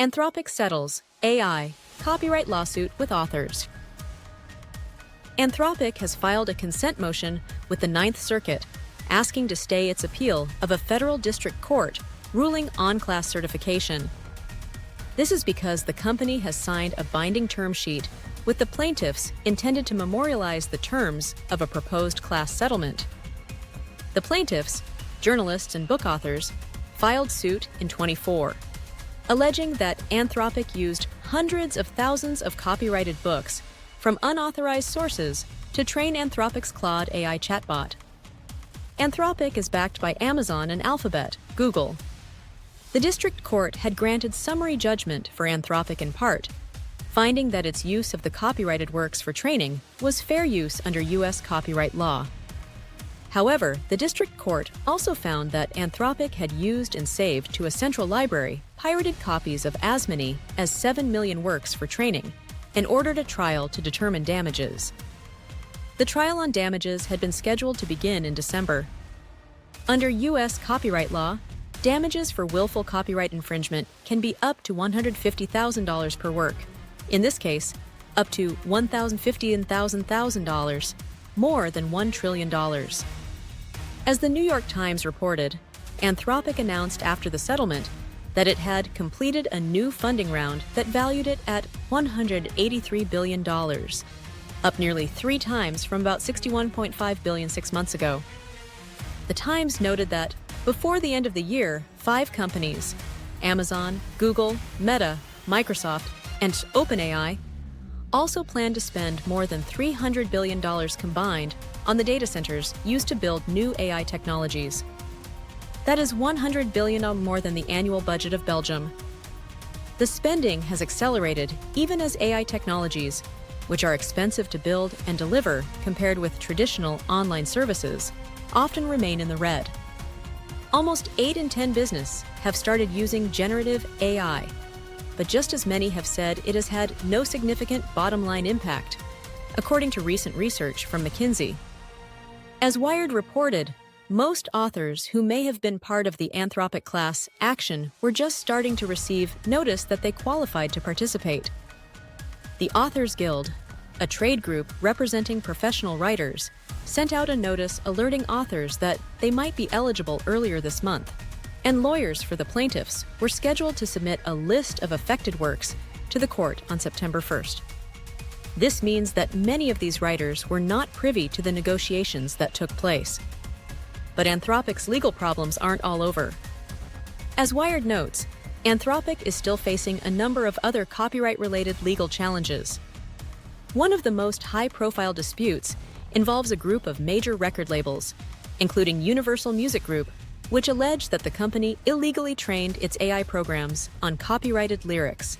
Anthropic settles AI copyright lawsuit with authors. Anthropic has filed a consent motion with the Ninth Circuit, asking to stay its appeal of a federal district court ruling on class certification. This is because the company has signed a binding term sheet with the plaintiffs intended to memorialize the terms of a proposed class settlement. The plaintiffs, journalists and book authors, filed suit in 2024, alleging that Anthropic used hundreds of thousands of copyrighted books from unauthorized sources to train Anthropic's Claude AI chatbot. Anthropic is backed by Amazon and Alphabet, Google. The district court had granted summary judgment for Anthropic in part, finding that its use of the copyrighted works for training was fair use under U.S. copyright law. However, the district court also found that Anthropic had used and saved to a central library pirated copies of as many as 7 million works for training and ordered a trial to determine damages. The trial on damages had been scheduled to begin in December. Under U.S. copyright law, damages for willful copyright infringement can be up to $150,000 per work. In this case, up to $1,050,000, more than $1 trillion. As the New York Times reported, Anthropic announced after the settlement that it had completed a new funding round that valued it at $183 billion, up nearly 3 times from about $61.5 billion 6 months ago. The Times noted that before the end of the year, 5 companies, Amazon, Google, Meta, Microsoft, and OpenAI, also plan to spend more than $300 billion combined on the data centers used to build new AI technologies. That is $100 billion more than the annual budget of Belgium. The spending has accelerated even as AI technologies, which are expensive to build and deliver compared with traditional online services, often remain in the red. Almost 8 in 10 businesses have started using generative AI, but just as many have said it has had no significant bottom-line impact, according to recent research from McKinsey. As Wired reported, most authors who may have been part of the Anthropic class action were just starting to receive notice that they qualified to participate. The Authors Guild, a trade group representing professional writers, sent out a notice alerting authors that they might be eligible earlier this month, and lawyers for the plaintiffs were scheduled to submit a list of affected works to the court on September 1st. This means that many of these writers were not privy to the negotiations that took place. But Anthropic's legal problems aren't all over. As Wired notes, Anthropic is still facing a number of other copyright-related legal challenges. One of the most high-profile disputes involves a group of major record labels, including Universal Music Group, which allege that the company illegally trained its AI programs on copyrighted lyrics.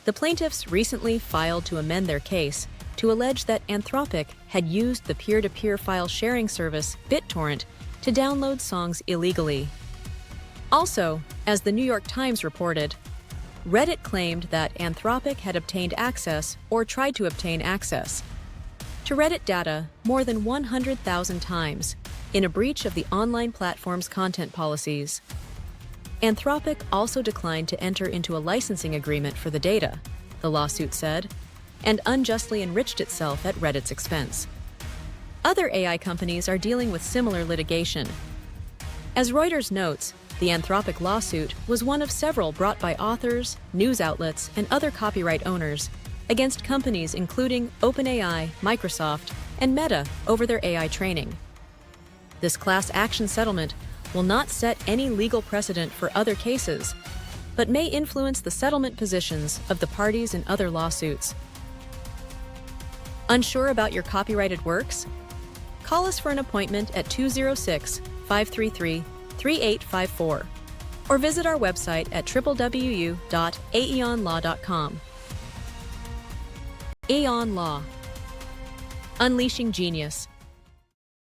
The plaintiffs recently filed to amend their case to allege that Anthropic had used the peer-to-peer file sharing service BitTorrent to download songs illegally. Also, as the New York Times reported, Reddit claimed that Anthropic had obtained access or tried to obtain access to Reddit data more than 100,000 times in a breach of the online platform's content policies. Anthropic also declined to enter into a licensing agreement for the data, the lawsuit said, and unjustly enriched itself at Reddit's expense. Other AI companies are dealing with similar litigation. As Reuters notes, the Anthropic lawsuit was one of several brought by authors, news outlets, and other copyright owners against companies including OpenAI, Microsoft, and Meta over their AI training. This class action settlement will not set any legal precedent for other cases, but may influence the settlement positions of the parties in other lawsuits. Unsure about your copyrighted works? Call us for an appointment at 206-533-3854 or visit our website at www.aeonlaw.com. Aeon Law. Unleashing Genius.